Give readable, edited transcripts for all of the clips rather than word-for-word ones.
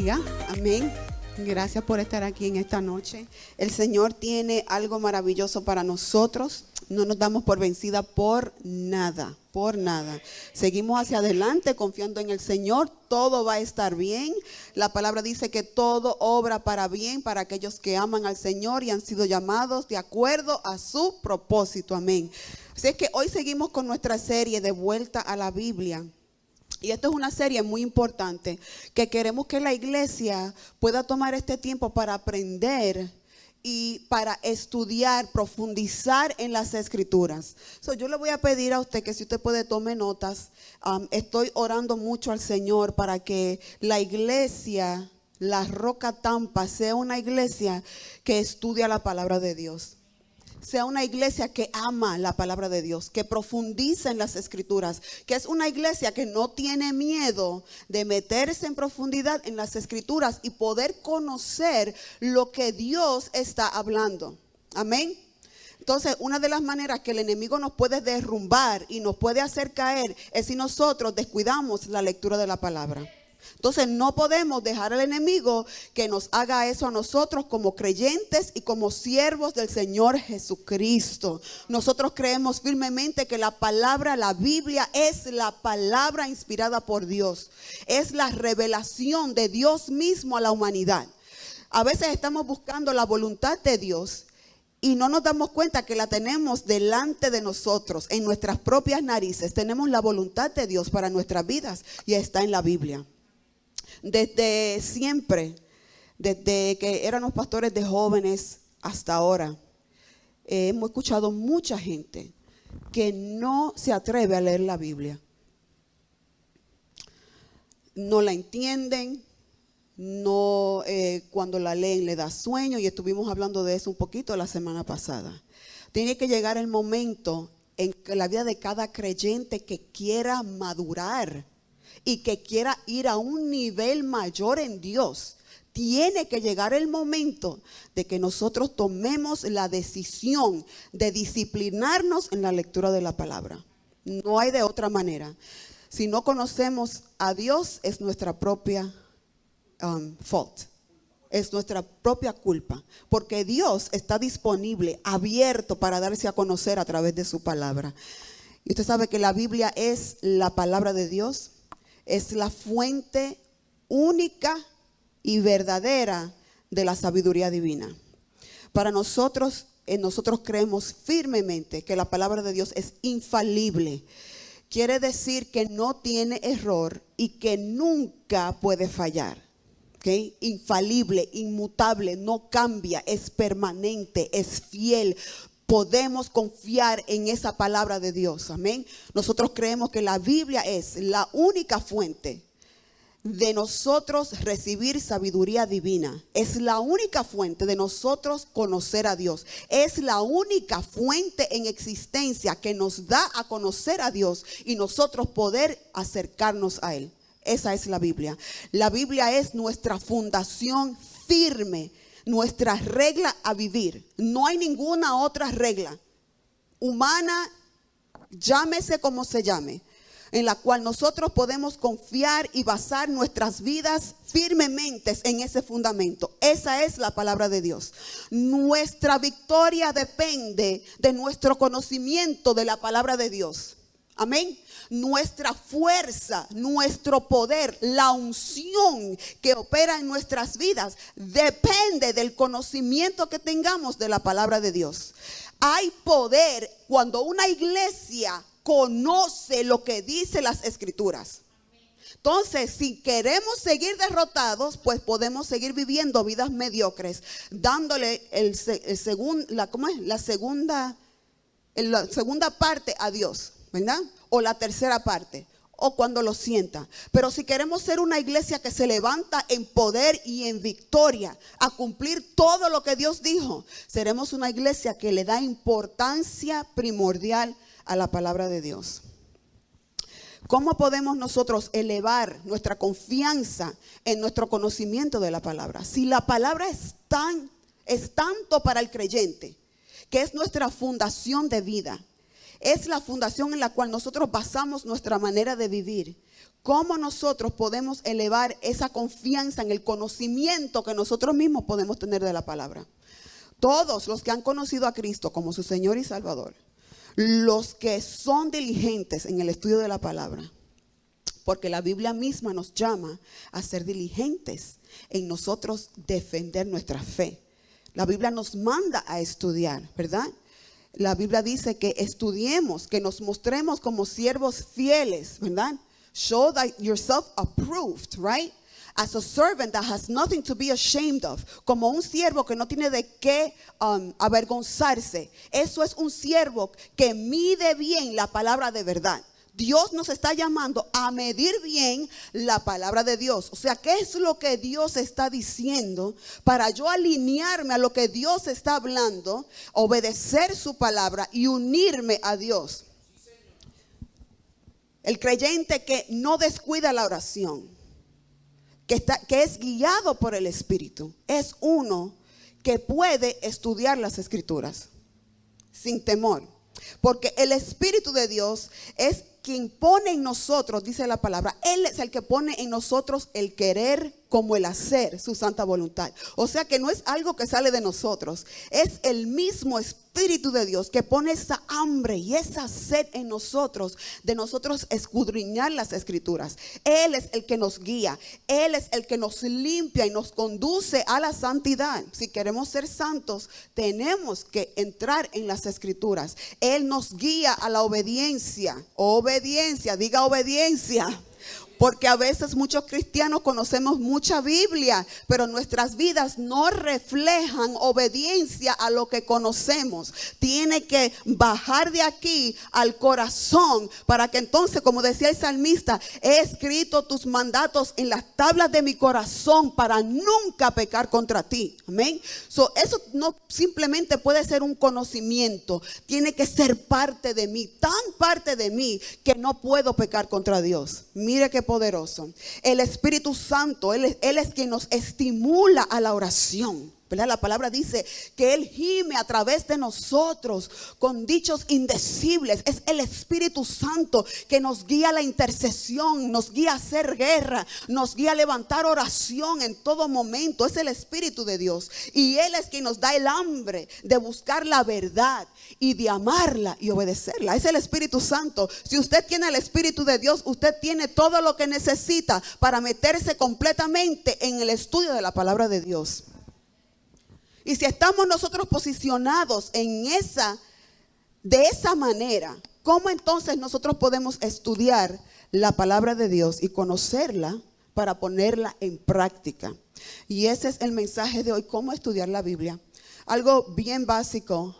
bendiga. Amén. Gracias por estar aquí en esta noche. El Señor tiene algo maravilloso para nosotros. No nos damos por vencida por nada, por nada. Seguimos hacia adelante confiando en el Señor. Todo va a estar bien. La palabra dice que todo obra para bien para aquellos que aman al Señor y han sido llamados de acuerdo a su propósito. Amén. Así es que hoy seguimos con nuestra serie de Vuelta a la Biblia. Y esta es una serie muy importante que queremos que la iglesia pueda tomar este tiempo para aprender y para estudiar, profundizar en las escrituras. Yo le voy a pedir a usted que si usted puede tome notas. Estoy orando mucho al Señor para que la iglesia, la Roca Tampa, sea una iglesia que estudia la palabra de Dios. Sea una iglesia que ama la palabra de Dios, que profundiza en las escrituras, que es una iglesia que no tiene miedo de meterse en profundidad en las escrituras y poder conocer lo que Dios está hablando. Amén. Entonces, una de las maneras que el enemigo nos puede derrumbar y nos puede hacer caer es si nosotros descuidamos la lectura de la palabra. Entonces no podemos dejar al enemigo que nos haga eso a nosotros como creyentes y como siervos del Señor Jesucristo. Nosotros creemos firmemente que la palabra, la Biblia, es la palabra inspirada por Dios. Es la revelación de Dios mismo a la humanidad. A veces estamos buscando la voluntad de Dios y no nos damos cuenta que la tenemos delante de nosotros, en nuestras propias narices. Tenemos la voluntad de Dios para nuestras vidas y está en la Biblia. Desde siempre, desde que éramos pastores de jóvenes hasta ahora, hemos escuchado mucha gente que no se atreve a leer la Biblia. No la entienden, no, cuando la leen le da sueño, y estuvimos hablando de eso un poquito la semana pasada. Tiene que llegar el momento en que la vida de cada creyente que quiera madurar y que quiera ir a un nivel mayor en Dios, tiene que llegar el momento de que nosotros tomemos la decisión de disciplinarnos en la lectura de la palabra. No hay de otra manera. Si no conocemos a Dios, es nuestra propia fault. Es nuestra propia culpa, porque Dios está disponible, abierto para darse a conocer a través de su palabra. Y usted sabe que la Biblia es la palabra de Dios. Es la fuente única y verdadera de la sabiduría divina. Para nosotros, nosotros creemos firmemente que la palabra de Dios es infalible. Quiere decir que no tiene error y que nunca puede fallar. ¿Okay? Infalible, inmutable, no cambia, es permanente, es fiel. Podemos confiar en esa palabra de Dios. Amén. Nosotros creemos que la Biblia es la única fuente de nosotros recibir sabiduría divina. Es la única fuente de nosotros conocer a Dios. Es la única fuente en existencia que nos da a conocer a Dios y nosotros poder acercarnos a Él. Esa es la Biblia. La Biblia es nuestra fundación firme, nuestra regla a vivir. No hay ninguna otra regla humana, llámese como se llame, en la cual nosotros podemos confiar y basar nuestras vidas firmemente en ese fundamento. Esa es la palabra de Dios. Nuestra victoria depende de nuestro conocimiento de la palabra de Dios. Amén. Nuestra fuerza, nuestro poder, la unción que opera en nuestras vidas depende del conocimiento que tengamos de la palabra de Dios. Hay poder cuando una iglesia conoce lo que dice las escrituras. Entonces, si queremos seguir derrotados, pues podemos seguir viviendo vidas mediocres, dándole la segunda parte a Dios, ¿verdad? O la tercera parte, o cuando lo sienta. Pero si queremos ser una iglesia que se levanta en poder y en victoria a cumplir todo lo que Dios dijo, seremos una iglesia que le da importancia primordial a la palabra de Dios. ¿Cómo podemos nosotros elevar nuestra confianza en nuestro conocimiento de la palabra? Si la palabra es tanto para el creyente, que es nuestra fundación de vida, es la fundación en la cual nosotros basamos nuestra manera de vivir. ¿Cómo nosotros podemos elevar esa confianza en el conocimiento que nosotros mismos podemos tener de la palabra? Todos los que han conocido a Cristo como su Señor y Salvador, los que son diligentes en el estudio de la palabra, porque la Biblia misma nos llama a ser diligentes en nosotros defender nuestra fe. La Biblia nos manda a estudiar, ¿verdad? La Biblia dice que estudiemos, que nos mostremos como siervos fieles, ¿verdad? Show that yourself approved, right? As a servant that has nothing to be ashamed of. Como un siervo que no tiene de qué avergonzarse. Eso es un siervo que mide bien la palabra de verdad. Dios nos está llamando a medir bien la palabra de Dios. O sea, ¿qué es lo que Dios está diciendo? Para yo alinearme a lo que Dios está hablando, obedecer su palabra y unirme a Dios. El creyente que no descuida la oración, que es guiado por el Espíritu, es uno que puede estudiar las Escrituras sin temor. Porque el Espíritu de Dios es quien pone en nosotros, dice la palabra, Él es el que pone en nosotros el querer como el hacer, su santa voluntad. O sea que no es algo que sale de nosotros, es el mismo Espíritu de Dios que pone esa hambre y esa sed en nosotros, de nosotros escudriñar las Escrituras. Él es el que nos guía, Él es el que nos limpia y nos conduce a la santidad. Si queremos ser santos, tenemos que entrar en las Escrituras. Él nos guía a la obediencia. Obediencia, diga obediencia. Porque a veces muchos cristianos conocemos mucha Biblia, pero nuestras vidas no reflejan obediencia a lo que conocemos. Tiene que bajar de aquí al corazón para que entonces, como decía el salmista, he escrito tus mandatos en las tablas de mi corazón para nunca pecar contra ti. Amén. Eso no simplemente puede ser un conocimiento, tiene que ser parte de mí, tan parte de mí que no puedo pecar contra Dios. Mire qué poderoso. El Espíritu Santo, Él es quien nos estimula a la oración, ¿verdad? La palabra dice que Él gime a través de nosotros con dichos indecibles. Es el Espíritu Santo que nos guía a la intercesión, nos guía a hacer guerra, nos guía a levantar oración en todo momento. Es el Espíritu de Dios y Él es quien nos da el hambre de buscar la verdad y de amarla y obedecerla. Es el Espíritu Santo. Si usted tiene el Espíritu de Dios, usted tiene todo lo que necesita para meterse completamente en el estudio de la palabra de Dios. Y si estamos nosotros posicionados de esa manera, ¿cómo entonces nosotros podemos estudiar la palabra de Dios y conocerla para ponerla en práctica? Y ese es el mensaje de hoy, cómo estudiar la Biblia. Algo bien básico,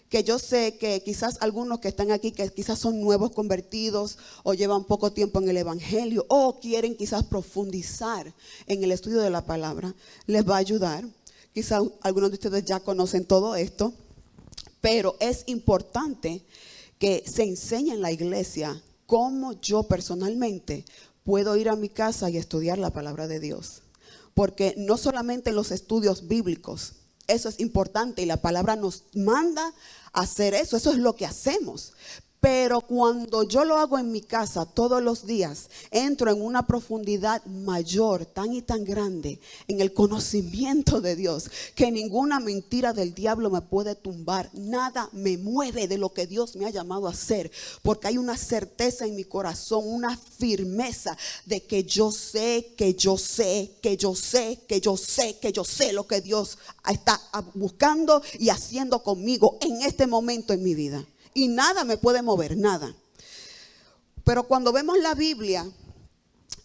que yo sé que quizás algunos que están aquí, que quizás son nuevos convertidos o llevan poco tiempo en el evangelio o quieren quizás profundizar en el estudio de la palabra, les va a ayudar. Quizás algunos de ustedes ya conocen todo esto, pero es importante que se enseñe en la iglesia cómo yo personalmente puedo ir a mi casa y estudiar la palabra de Dios. Porque no solamente en los estudios bíblicos, eso es importante y la palabra nos manda a hacer eso, eso es lo que hacemos. Pero cuando yo lo hago en mi casa todos los días, entro en una profundidad mayor, tan y tan grande, en el conocimiento de Dios, que ninguna mentira del diablo me puede tumbar. Nada me mueve de lo que Dios me ha llamado a hacer, porque hay una certeza en mi corazón, una firmeza de que yo sé, que yo sé, que yo sé, que yo sé, que yo sé lo que Dios está buscando y haciendo conmigo en este momento en mi vida. Y nada me puede mover, nada. Pero cuando vemos la Biblia,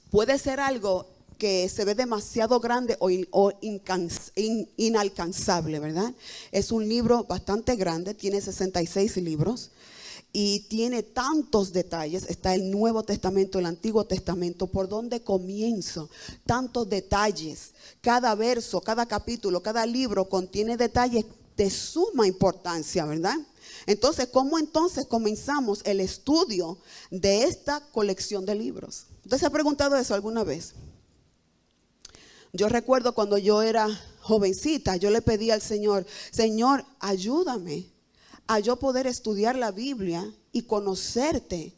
puede ser algo que se ve demasiado grande o inalcanzable, ¿verdad? Es un libro bastante grande, tiene 66 libros y tiene tantos detalles. Está el Nuevo Testamento, el Antiguo Testamento. ¿Por dónde comienzo? Tantos detalles. Cada verso, cada capítulo, cada libro contiene detalles de suma importancia, ¿verdad? Entonces, ¿cómo entonces comenzamos el estudio de esta colección de libros? ¿Usted se ha preguntado eso alguna vez? Yo recuerdo cuando yo era jovencita, yo le pedí al Señor, Señor, ayúdame a yo poder estudiar la Biblia y conocerte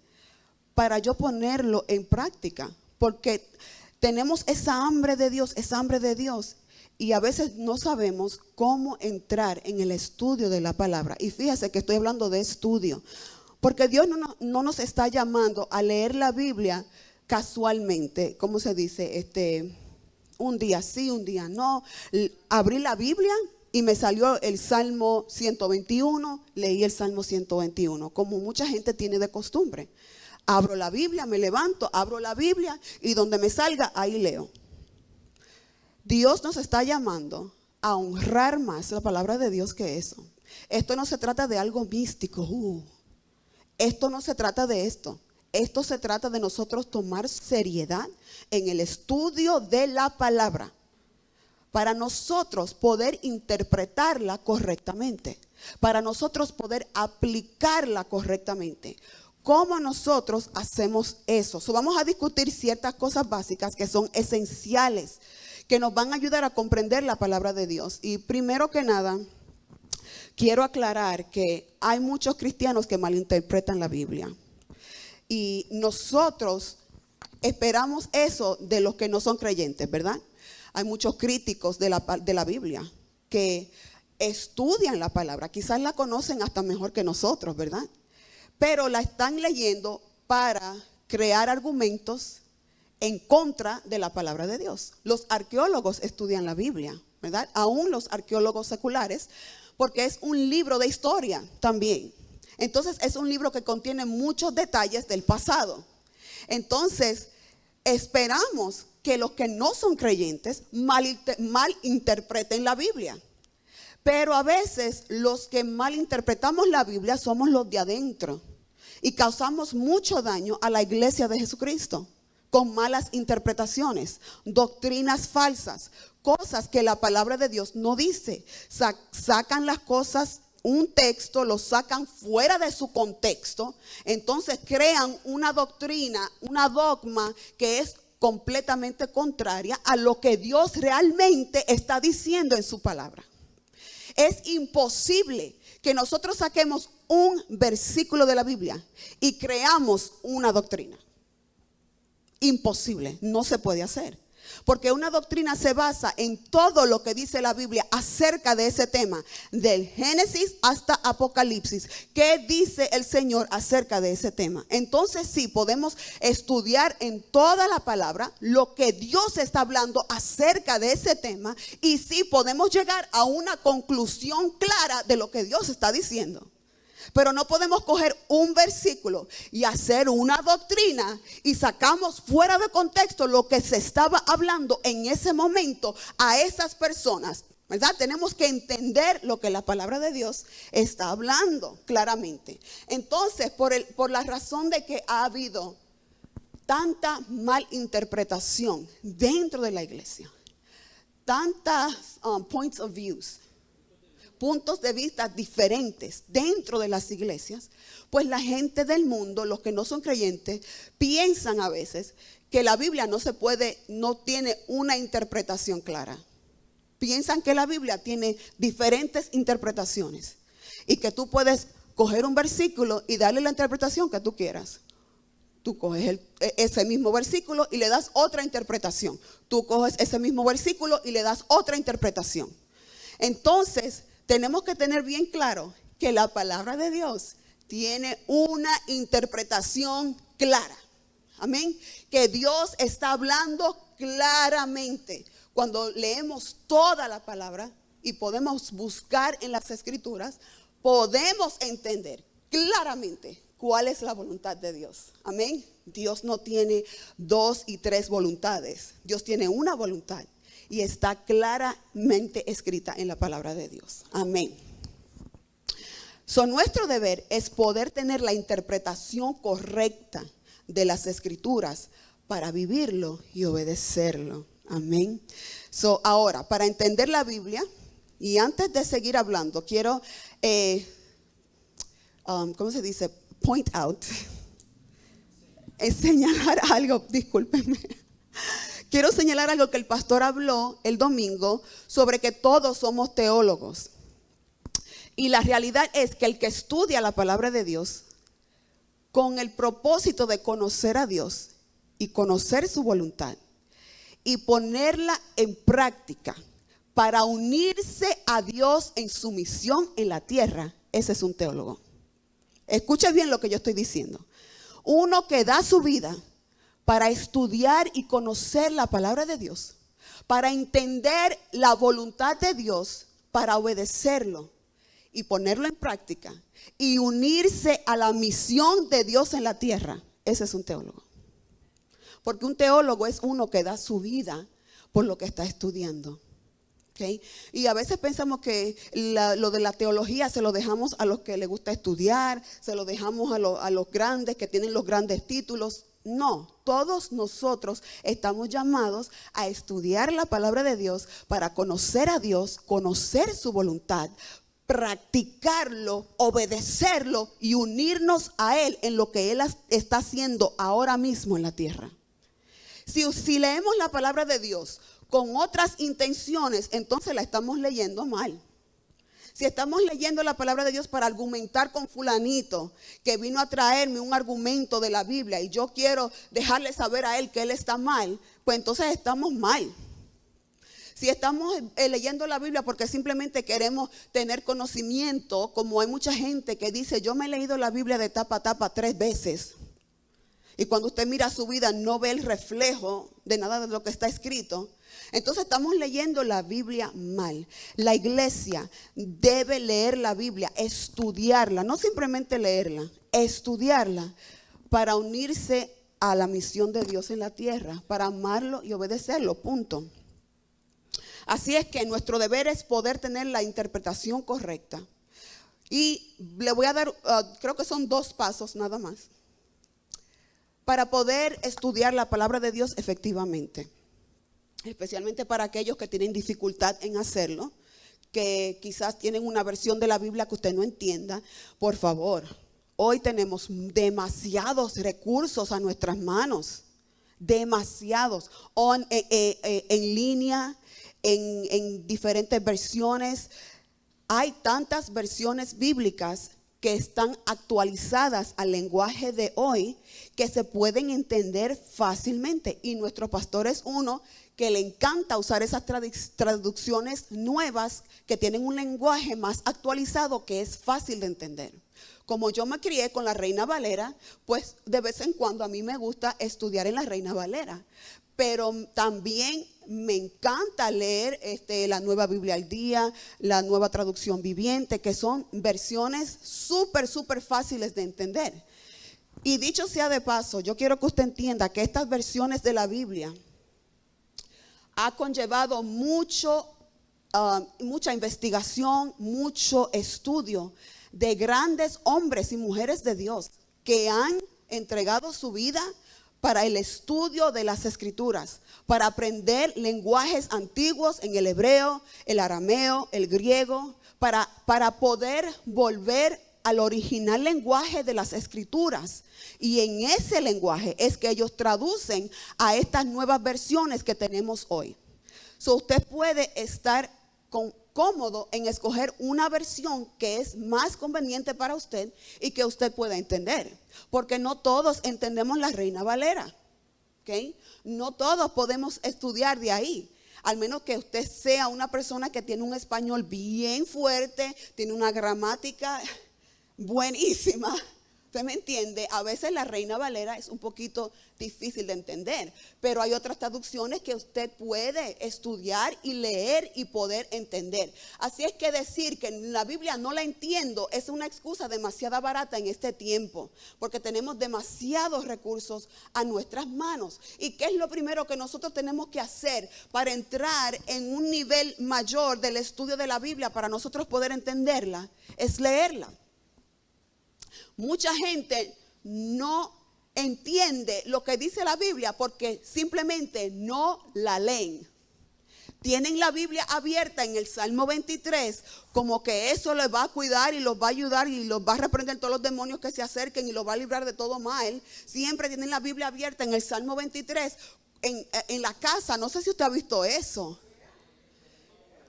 para yo ponerlo en práctica. Porque tenemos esa hambre de Dios, y a veces no sabemos cómo entrar en el estudio de la palabra. Y fíjese que estoy hablando de estudio, porque Dios no nos está llamando a leer la Biblia casualmente, ¿cómo se dice? Un día sí, un día no. Abrí la Biblia y me salió el Salmo 121, leí el Salmo 121, como mucha gente tiene de costumbre. Abro la Biblia, me levanto, abro la Biblia y donde me salga, ahí leo. Dios nos está llamando a honrar más la palabra de Dios que eso. Esto no se trata de algo místico. Esto no se trata de esto. Esto se trata de nosotros tomar seriedad en el estudio de la palabra, para nosotros poder interpretarla correctamente, para nosotros poder aplicarla correctamente. ¿Cómo nosotros hacemos eso? Vamos a discutir ciertas cosas básicas que son esenciales, que nos van a ayudar a comprender la palabra de Dios. Y primero que nada, quiero aclarar que hay muchos cristianos que malinterpretan la Biblia. Y nosotros esperamos eso de los que no son creyentes, ¿verdad? Hay muchos críticos de la Biblia que estudian la palabra, quizás la conocen hasta mejor que nosotros, ¿verdad? Pero la están leyendo para crear argumentos en contra de la palabra de Dios. Los arqueólogos estudian la Biblia, ¿verdad? Aún los arqueólogos seculares, porque es un libro de historia también. Entonces es un libro que contiene muchos detalles del pasado. Entonces esperamos que los que no son creyentes malinterpreten la Biblia. Pero a veces los que malinterpretamos la Biblia somos los de adentro y causamos mucho daño a la iglesia de Jesucristo con malas interpretaciones, doctrinas falsas, cosas que la palabra de Dios no dice. Sacan las cosas, un texto, lo sacan fuera de su contexto, entonces crean una doctrina, una dogma que es completamente contraria a lo que Dios realmente está diciendo en su palabra. Es imposible que nosotros saquemos un versículo de la Biblia y creamos una doctrina. Imposible, no se puede hacer. Porque una doctrina se basa en todo lo que dice la Biblia acerca de ese tema, del Génesis hasta Apocalipsis. ¿Qué dice el Señor acerca de ese tema? Entonces sí, podemos estudiar en toda la palabra lo que Dios está hablando acerca de ese tema, y sí podemos llegar a una conclusión clara de lo que Dios está diciendo. Pero no podemos coger un versículo y hacer una doctrina y sacamos fuera de contexto lo que se estaba hablando en ese momento a esas personas, ¿verdad? Tenemos que entender lo que la palabra de Dios está hablando claramente. Entonces, por la razón de que ha habido tanta malinterpretación dentro de la iglesia, tantas points of views, puntos de vista diferentes dentro de las iglesias, pues la gente del mundo, los que no son creyentes, piensan a veces que la Biblia no tiene una interpretación clara. Piensan que la Biblia tiene diferentes interpretaciones y que tú puedes coger un versículo y darle la interpretación que tú quieras. Tú coges ese mismo versículo y le das otra interpretación. Tú coges ese mismo versículo y le das otra interpretación. Entonces, tenemos que tener bien claro que la palabra de Dios tiene una interpretación clara. Amén. Que Dios está hablando claramente. Cuando leemos toda la palabra y podemos buscar en las escrituras, podemos entender claramente cuál es la voluntad de Dios. Amén. Dios no tiene 2 y 3 voluntades. Dios tiene una voluntad. Y está claramente escrita en la palabra de Dios. Amén. Nuestro deber es poder tener la interpretación correcta de las escrituras para vivirlo y obedecerlo. Amén. Ahora, para entender la Biblia, y antes de seguir hablando, quiero, ¿cómo se dice? Point out. Señalar algo, discúlpenme. Quiero señalar algo que el pastor habló el domingo sobre que todos somos teólogos. Y la realidad es que el que estudia la palabra de Dios con el propósito de conocer a Dios y conocer su voluntad y ponerla en práctica para unirse a Dios en su misión en la tierra, ese es un teólogo. Escuche bien lo que yo estoy diciendo. Uno que da su vida para estudiar y conocer la palabra de Dios, para entender la voluntad de Dios, para obedecerlo y ponerlo en práctica y unirse a la misión de Dios en la tierra, ese es un teólogo. Porque un teólogo es uno que da su vida por lo que está estudiando. ¿Okay? Y a veces pensamos que lo de la teología se lo dejamos a los que les gusta estudiar, se lo dejamos a los grandes que tienen los grandes títulos. No, todos nosotros estamos llamados a estudiar la palabra de Dios para conocer a Dios, conocer su voluntad, practicarlo, obedecerlo y unirnos a Él en lo que Él está haciendo ahora mismo en la tierra. Si leemos la palabra de Dios con otras intenciones, entonces la estamos leyendo mal. Si estamos leyendo la palabra de Dios para argumentar con fulanito que vino a traerme un argumento de la Biblia y yo quiero dejarle saber a él que él está mal, pues entonces estamos mal. Si estamos leyendo la Biblia porque simplemente queremos tener conocimiento, como hay mucha gente que dice, yo me he leído la Biblia de tapa a tapa 3 veces. Y cuando usted mira su vida no ve el reflejo de nada de lo que está escrito. Entonces estamos leyendo la Biblia mal. La iglesia debe leer la Biblia, estudiarla, no simplemente leerla, estudiarla para unirse a la misión de Dios en la tierra, para amarlo y obedecerlo, punto. Así es que nuestro deber es poder tener la interpretación correcta. Y le voy a dar, creo que son 2 pasos nada más, para poder estudiar la palabra de Dios efectivamente. Especialmente para aquellos que tienen dificultad en hacerlo, que quizás tienen una versión de la Biblia que usted no entienda. Por favor, hoy tenemos demasiados recursos a nuestras manos, demasiados, en línea, en diferentes versiones. Hay tantas versiones bíblicas que están actualizadas al lenguaje de hoy que se pueden entender fácilmente. Y nuestro pastor es uno que le encanta usar esas traducciones nuevas que tienen un lenguaje más actualizado que es fácil de entender. Como yo me crié con la Reina Valera, pues de vez en cuando a mí me gusta estudiar en la Reina Valera. Pero también me encanta leer la Nueva Biblia al Día, la Nueva Traducción Viviente, que son versiones súper fáciles de entender. Y dicho sea de paso, yo quiero que usted entienda que estas versiones de la Biblia ha conllevado mucha investigación, mucho estudio de grandes hombres y mujeres de Dios que han entregado su vida para el estudio de las Escrituras, para aprender lenguajes antiguos en el hebreo, el arameo, el griego, para poder volver al original lenguaje de las Escrituras. Y en ese lenguaje es que ellos traducen a estas nuevas versiones que tenemos hoy. So, usted puede estar cómodo en escoger una versión que es más conveniente para usted y que usted pueda entender. Porque no todos entendemos la Reina Valera. ¿Okay? No todos podemos estudiar de ahí. Al menos que usted sea una persona que tiene un español bien fuerte, tiene una gramática buenísima. ¿Usted me entiende? A veces la Reina Valera es un poquito difícil de entender, pero hay otras traducciones que usted puede estudiar y leer y poder entender. Así es que decir que la Biblia no la entiendo es una excusa demasiado barata en este tiempo, porque tenemos demasiados recursos a nuestras manos. ¿Y qué es lo primero que nosotros tenemos que hacer para entrar en un nivel mayor del estudio de la Biblia para nosotros poder entenderla? Es leerla. Mucha gente no entiende lo que dice la Biblia porque simplemente no la leen. Tienen la Biblia abierta en el Salmo 23 como que eso les va a cuidar y los va a ayudar y los va a reprender todos los demonios que se acerquen y los va a librar de todo mal. Siempre tienen la Biblia abierta en el Salmo 23 en la casa. No sé si usted ha visto eso.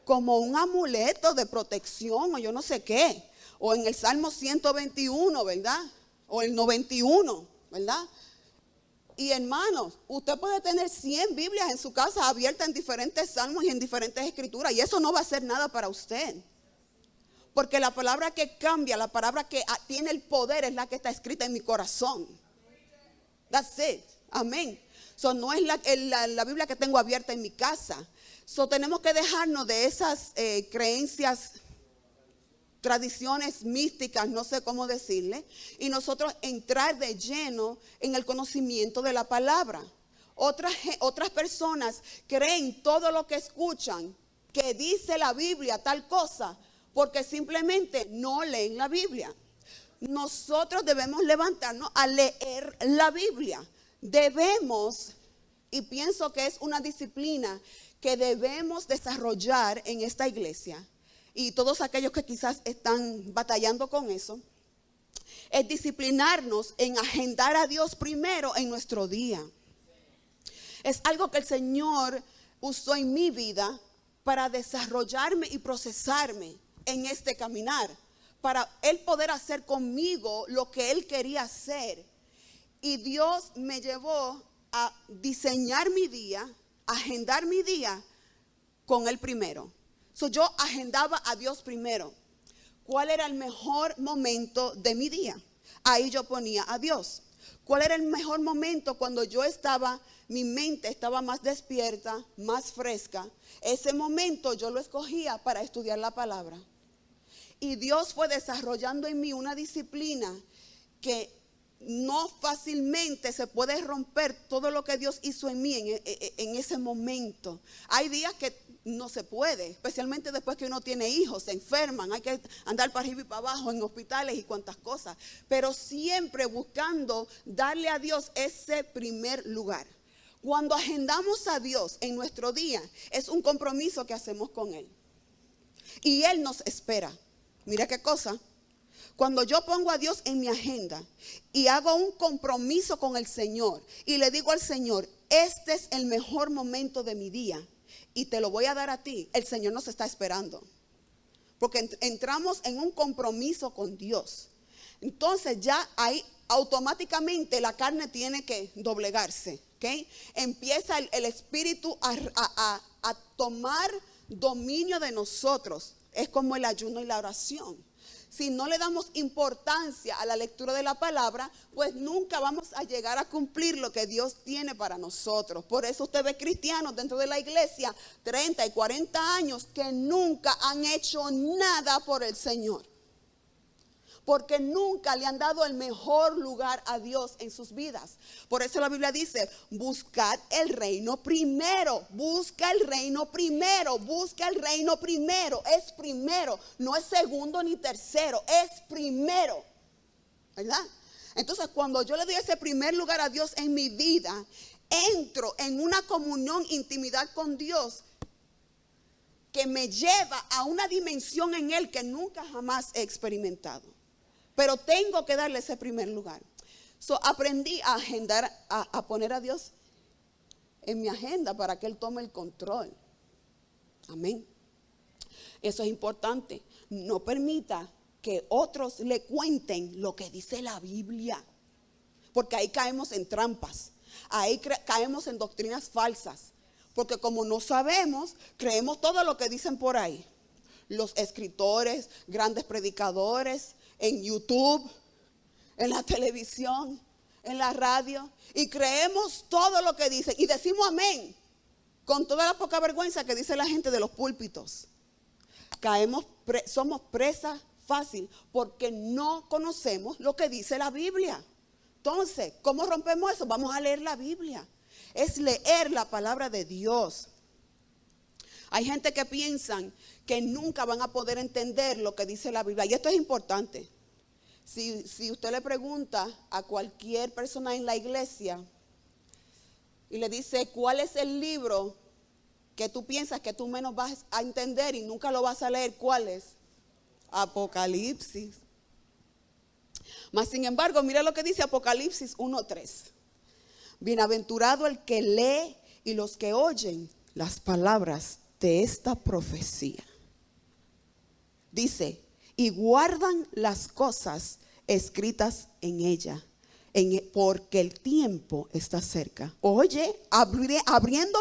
como un amuleto de protección o yo no sé qué. O en el Salmo 121, ¿verdad? O el 91, ¿verdad? Y hermanos, usted puede tener 100 Biblias en su casa abiertas en diferentes salmos y en diferentes escrituras. Y eso no va a hacer nada para usted. Porque la palabra que cambia, la palabra que tiene el poder es la que está escrita en mi corazón. That's it. Amén. So, no es la Biblia que tengo abierta en mi casa. So, tenemos que dejarnos de esas creencias, tradiciones místicas, no sé cómo decirle, y nosotros entrar de lleno en el conocimiento de la palabra. Otras personas creen todo lo que escuchan, que dice la Biblia tal cosa, porque simplemente no leen la Biblia. Nosotros debemos levantarnos a leer la Biblia. Debemos, y pienso que es una disciplina que debemos desarrollar en esta iglesia, y todos aquellos que quizás están batallando con eso, es disciplinarnos en agendar a Dios primero en nuestro día. Es algo que el Señor usó en mi vida para desarrollarme y procesarme en este caminar, para Él poder hacer conmigo lo que Él quería hacer. Y Dios me llevó a diseñar mi día, agendar mi día con Él primero. So, yo agendaba a Dios primero. ¿Cuál era el mejor momento de mi día? Ahí yo ponía a Dios. ¿Cuál era el mejor momento cuando yo estaba, mi mente estaba más despierta, más fresca? Ese momento yo lo escogía para estudiar la palabra. Y Dios fue desarrollando en mí una disciplina que no fácilmente se puede romper todo lo que Dios hizo en mí en ese momento. Hay días que no se puede, especialmente después que uno tiene hijos, se enferman, hay que andar para arriba y para abajo en hospitales y cuantas cosas, pero siempre buscando darle a Dios ese primer lugar. Cuando agendamos a Dios en nuestro día, es un compromiso que hacemos con Él, y Él nos espera. Mira qué cosa. Cuando yo pongo a Dios en mi agenda y hago un compromiso con el Señor y le digo al Señor, este es el mejor momento de mi día y te lo voy a dar a ti, el Señor nos está esperando. Porque entramos en un compromiso con Dios. Entonces ya ahí automáticamente la carne tiene que doblegarse. ¿Okay? Empieza el Espíritu a tomar dominio de nosotros. Es como el ayuno y la oración. Si no le damos importancia a la lectura de la palabra, pues nunca vamos a llegar a cumplir lo que Dios tiene para nosotros. Por eso usted ve cristianos dentro de la iglesia, 30 y 40 años, que nunca han hecho nada por el Señor. Porque nunca le han dado el mejor lugar a Dios en sus vidas. Por eso la Biblia dice, buscad el reino primero. Busca el reino primero. Busca el reino primero. Es primero. No es segundo ni tercero. Es primero. ¿Verdad? Entonces cuando yo le doy ese primer lugar a Dios en mi vida, entro en una comunión, intimidad con Dios, que me lleva a una dimensión en Él que nunca jamás he experimentado. Pero tengo que darle ese primer lugar. So, aprendí a agendar, a poner a Dios en mi agenda para que Él tome el control. Amén. Eso es importante. No permita que otros le cuenten lo que dice la Biblia. Porque ahí caemos en trampas. Ahí caemos en doctrinas falsas. Porque como no sabemos, creemos todo lo que dicen por ahí. Los escritores, grandes predicadores, en YouTube, en la televisión, en la radio, y creemos todo lo que dicen y decimos amén con toda la poca vergüenza que dice la gente de los púlpitos. Somos presa fácil porque no conocemos lo que dice la Biblia. Entonces, ¿cómo rompemos eso? Vamos a leer la Biblia. Es leer la palabra de Dios. Hay gente que piensan que nunca van a poder entender lo que dice la Biblia. Y esto es importante. Si usted le pregunta a cualquier persona en la iglesia y le dice, ¿cuál es el libro que tú piensas que tú menos vas a entender y nunca lo vas a leer? ¿Cuál es? Apocalipsis. Mas sin embargo, mira lo que dice Apocalipsis 1:3. Bienaventurado el que lee y los que oyen las palabras de esta profecía. Dice, y guardan las cosas escritas en ella, porque el tiempo está cerca. Oye, abriendo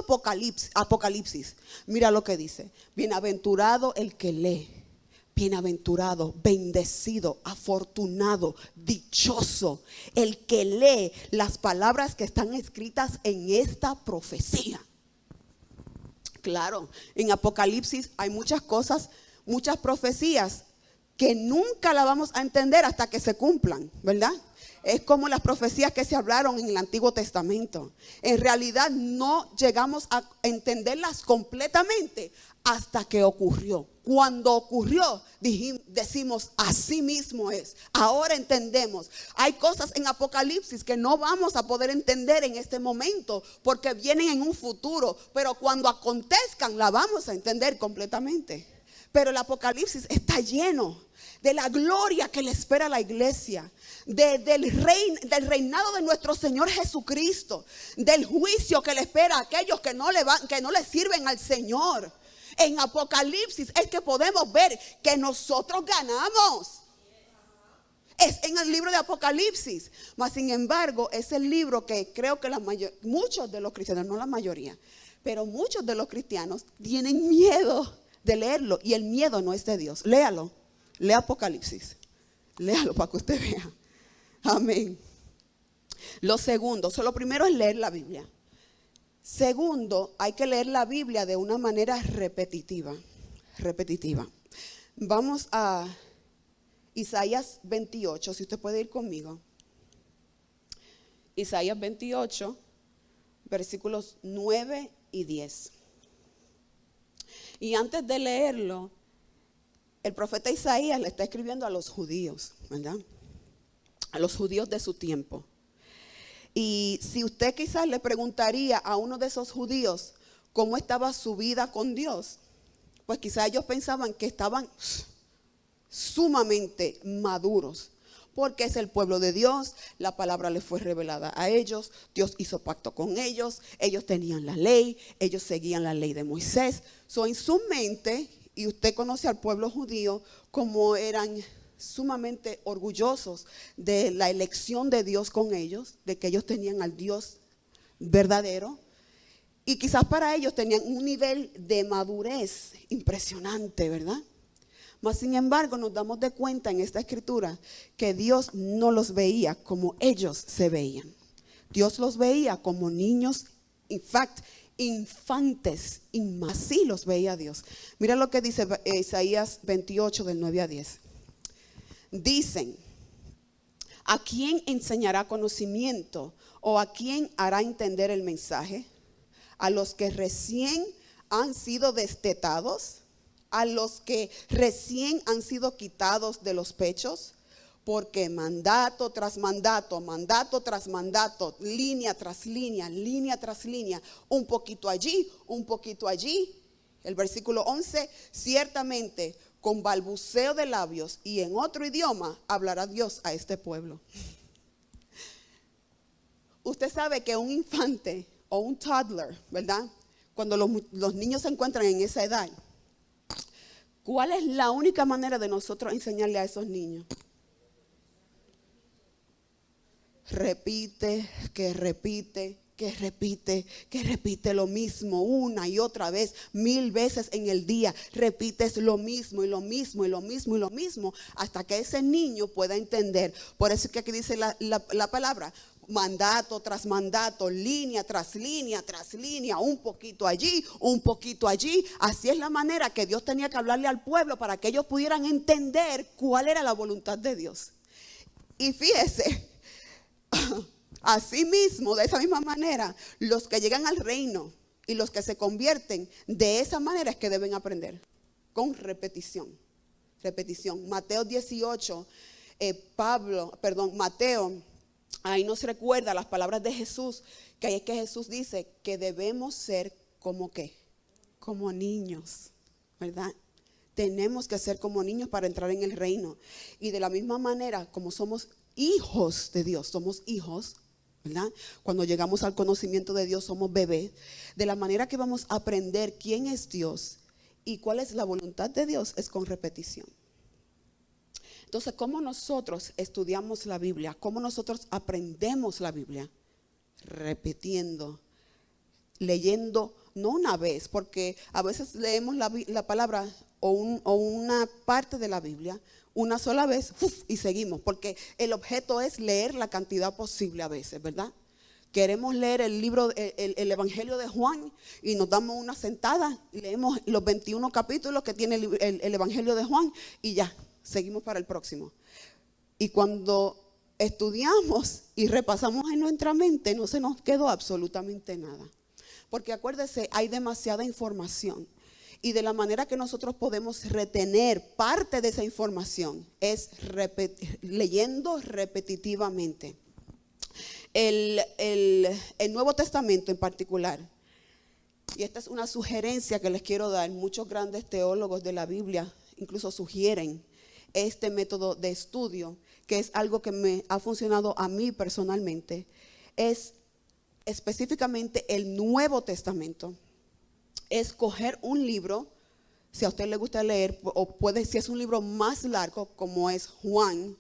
Apocalipsis, mira lo que dice. Bienaventurado el que lee, bienaventurado, bendecido, afortunado, dichoso el que lee las palabras que están escritas en esta profecía. Claro, en Apocalipsis hay muchas cosas, muchas profecías que nunca la vamos a entender hasta que se cumplan, ¿verdad? Es como las profecías que se hablaron en el Antiguo Testamento. En realidad no llegamos a entenderlas completamente hasta que ocurrió. Cuando ocurrió, decimos, así mismo es. Ahora entendemos. Hay cosas en Apocalipsis que no vamos a poder entender en este momento porque vienen en un futuro. Pero cuando acontezcan, la vamos a entender completamente. Pero el Apocalipsis está lleno de la gloria que le espera a la iglesia, del reinado de nuestro Señor Jesucristo, del juicio que le espera a aquellos que no le sirven al Señor. En Apocalipsis es que podemos ver que nosotros ganamos. Es en el libro de Apocalipsis. Mas sin embargo es el libro que creo que muchos de los cristianos, no la mayoría, pero muchos de los cristianos tienen miedo de leerlo. Y el miedo no es de Dios. Léalo. Lea Apocalipsis. Léalo para que usted vea. Amén. Lo primero es leer la Biblia. Segundo, hay que leer la Biblia de una manera repetitiva. Vamos a Isaías 28, si usted puede ir conmigo. Isaías 28, versículos 9 y 10. Y antes de leerlo, el profeta Isaías le está escribiendo a los judíos, ¿verdad? A los judíos de su tiempo. Y si usted quizás le preguntaría a uno de esos judíos cómo estaba su vida con Dios, pues quizás ellos pensaban que estaban sumamente maduros, porque es el pueblo de Dios, la palabra les fue revelada a ellos, Dios hizo pacto con ellos, ellos tenían la ley, ellos seguían la ley de Moisés. En su mente, y usted conoce al pueblo judío como eran sumamente orgullosos de la elección de Dios con ellos, de que ellos tenían al Dios verdadero, y quizás para ellos tenían un nivel de madurez impresionante, ¿verdad? Mas sin embargo nos damos de cuenta en esta escritura que Dios no los veía como ellos se veían. Dios los veía como niños, infantes, así los veía Dios. Mira lo que dice Isaías 28 del 9 a 10. Dicen, ¿a quién enseñará conocimiento o a quién hará entender el mensaje? ¿A los que recién han sido destetados? ¿A los que recién han sido quitados de los pechos? Porque mandato tras mandato, mandato tras mandato, línea tras línea, un poquito allí, un poquito allí. El versículo 11, ciertamente con balbuceo de labios y en otro idioma hablará Dios a este pueblo. Usted sabe que un infante o un toddler, ¿verdad? Cuando los niños se encuentran en esa edad, ¿cuál es la única manera de nosotros enseñarle a esos niños? Repite lo mismo una y otra vez, 1000 veces en el día. Repites lo mismo y lo mismo y lo mismo y lo mismo hasta que ese niño pueda entender. Por eso es que aquí dice la palabra, mandato tras mandato, línea tras línea, un poquito allí, un poquito allí. Así es la manera que Dios tenía que hablarle al pueblo para que ellos pudieran entender cuál era la voluntad de Dios. Y fíjese, así mismo, de esa misma manera, los que llegan al reino y los que se convierten, de esa manera es que deben aprender, con repetición. Mateo 18, Mateo, ahí nos recuerda las palabras de Jesús, que ahí es que Jesús dice que debemos ser como ¿qué? Como niños, ¿verdad? Tenemos que ser como niños para entrar en el reino. Y de la misma manera, como somos hijos de Dios, somos hijos, ¿verdad? Cuando llegamos al conocimiento de Dios somos bebés. De la manera que vamos a aprender quién es Dios y cuál es la voluntad de Dios es con repetición. Entonces, ¿cómo nosotros estudiamos la Biblia? ¿Cómo nosotros aprendemos la Biblia? Repitiendo, leyendo, no una vez, porque a veces leemos la palabra o una parte de la Biblia una sola vez y seguimos, porque el objeto es leer la cantidad posible a veces, ¿verdad? Queremos leer el libro, el Evangelio de Juan y nos damos una sentada y leemos los 21 capítulos que tiene el Evangelio de Juan y ya, seguimos para el próximo. Y cuando estudiamos y repasamos en nuestra mente, no se nos quedó absolutamente nada. Porque acuérdese, hay demasiada información. Y de la manera que nosotros podemos retener parte de esa información es leyendo repetitivamente. El Nuevo Testamento en particular, y esta es una sugerencia que les quiero dar, muchos grandes teólogos de la Biblia incluso sugieren este método de estudio, que es algo que me ha funcionado a mí personalmente, es específicamente el Nuevo Testamento. Es coger un libro, si a usted le gusta leer, o puede, si es un libro más largo, como es Juan,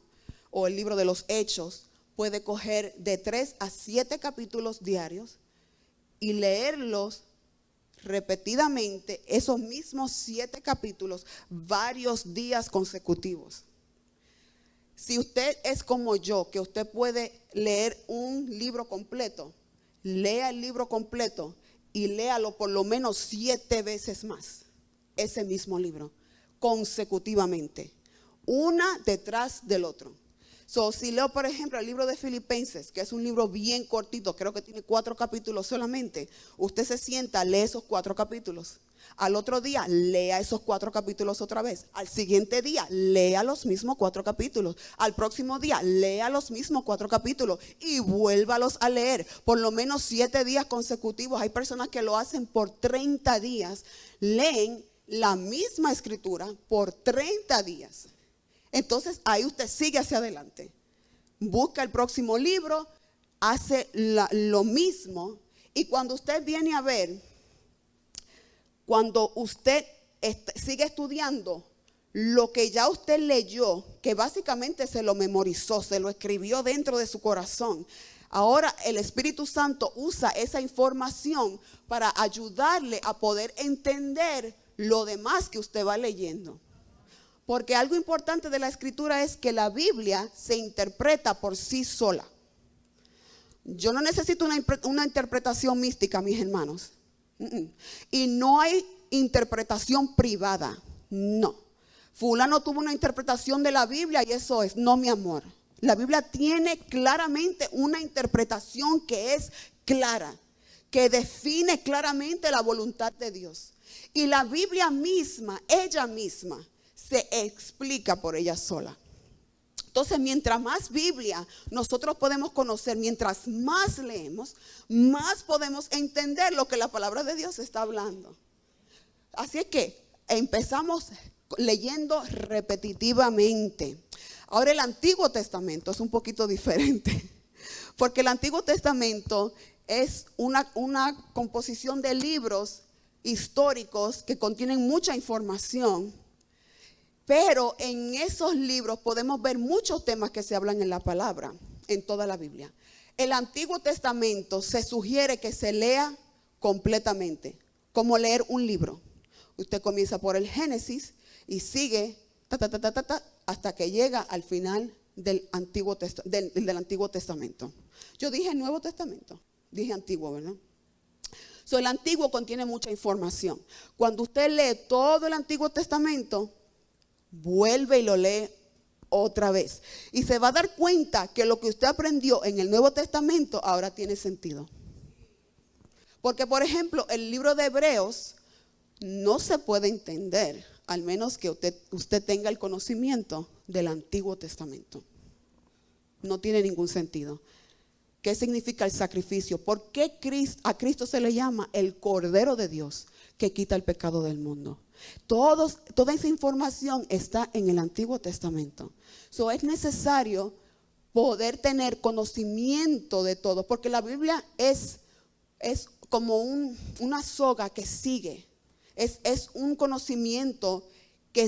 o el libro de los Hechos, puede coger de 3 a 7 capítulos diarios y leerlos repetidamente, esos mismos 7 capítulos, varios días consecutivos. Si usted es como yo, que usted puede leer un libro completo, lea el libro completo y léalo por lo menos 7 veces más, ese mismo libro, consecutivamente, una detrás del otro. Si leo, por ejemplo, el libro de Filipenses, que es un libro bien cortito, creo que tiene 4 capítulos solamente, usted se sienta, lee esos 4 capítulos. Al otro día, lea esos 4 capítulos otra vez. Al siguiente día, lea los mismos 4 capítulos. Al próximo día, lea los mismos 4 capítulos y vuélvalos a leer por lo menos 7 días consecutivos. Hay personas que lo hacen por 30 días. Leen la misma escritura por 30 días. Entonces, ahí usted sigue hacia adelante. Busca el próximo libro, hace lo mismo. Y cuando usted viene a ver, cuando usted sigue estudiando lo que ya usted leyó, que básicamente se lo memorizó, se lo escribió dentro de su corazón, ahora el Espíritu Santo usa esa información para ayudarle a poder entender lo demás que usted va leyendo. Porque algo importante de la escritura es que la Biblia se interpreta por sí sola. Yo no necesito una interpretación mística, mis hermanos. Y no hay interpretación privada, no. Fulano tuvo una interpretación de la Biblia y eso es, no, mi amor. La Biblia tiene claramente una interpretación que es clara, que define claramente la voluntad de Dios. Y la Biblia misma, ella misma, se explica por ella sola. Entonces, mientras más Biblia nosotros podemos conocer, mientras más leemos, más podemos entender lo que la palabra de Dios está hablando. Así es que empezamos leyendo repetitivamente. Ahora el Antiguo Testamento es un poquito diferente, porque el Antiguo Testamento es una composición de libros históricos que contienen mucha información. Pero en esos libros podemos ver muchos temas que se hablan en la palabra, en toda la Biblia. El Antiguo Testamento se sugiere que se lea completamente, como leer un libro. Usted comienza por el Génesis y sigue hasta que llega al final del Antiguo Testamento. Yo dije Nuevo Testamento, dije Antiguo, ¿verdad? El Antiguo contiene mucha información. Cuando usted lee todo el Antiguo Testamento, vuelve y lo lee otra vez. Y se va a dar cuenta que lo que usted aprendió en el Nuevo Testamento ahora tiene sentido. Porque, por ejemplo, el libro de Hebreos no se puede entender, al menos que usted tenga el conocimiento del Antiguo Testamento. No tiene ningún sentido. ¿Qué significa el sacrificio? ¿Por qué a Cristo se le llama el Cordero de Dios que quita el pecado del mundo? Toda esa información está en el Antiguo Testamento. Es necesario poder tener conocimiento de todo, porque la Biblia es como una soga que sigue, es un conocimiento que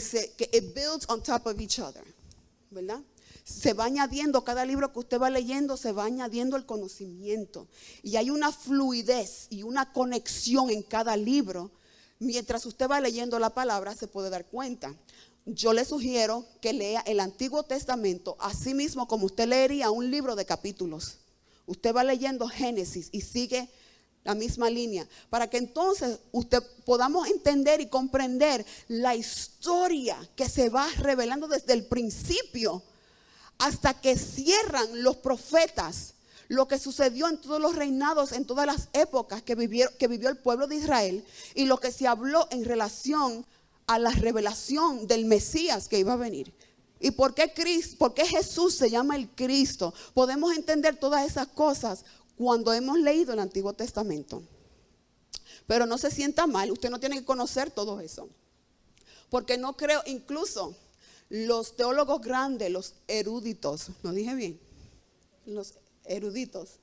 it builds on top of each other, ¿verdad? Se va añadiendo, cada libro que usted va leyendo se va añadiendo el conocimiento, y hay una fluidez y una conexión en cada libro. Mientras usted va leyendo la palabra se puede dar cuenta. Yo le sugiero que lea el Antiguo Testamento así mismo como usted leería un libro de capítulos. Usted va leyendo Génesis y sigue la misma línea, para que entonces usted podamos entender y comprender la historia que se va revelando desde el principio hasta que cierran los profetas, lo que sucedió en todos los reinados, en todas las épocas que vivió el pueblo de Israel, y lo que se habló en relación a la revelación del Mesías que iba a venir. ¿Y por qué Jesús se llama el Cristo? Podemos entender todas esas cosas cuando hemos leído el Antiguo Testamento. Pero no se sienta mal, usted no tiene que conocer todo eso, porque no creo, incluso los teólogos grandes, los eruditos, ¿lo dije bien? Los eruditos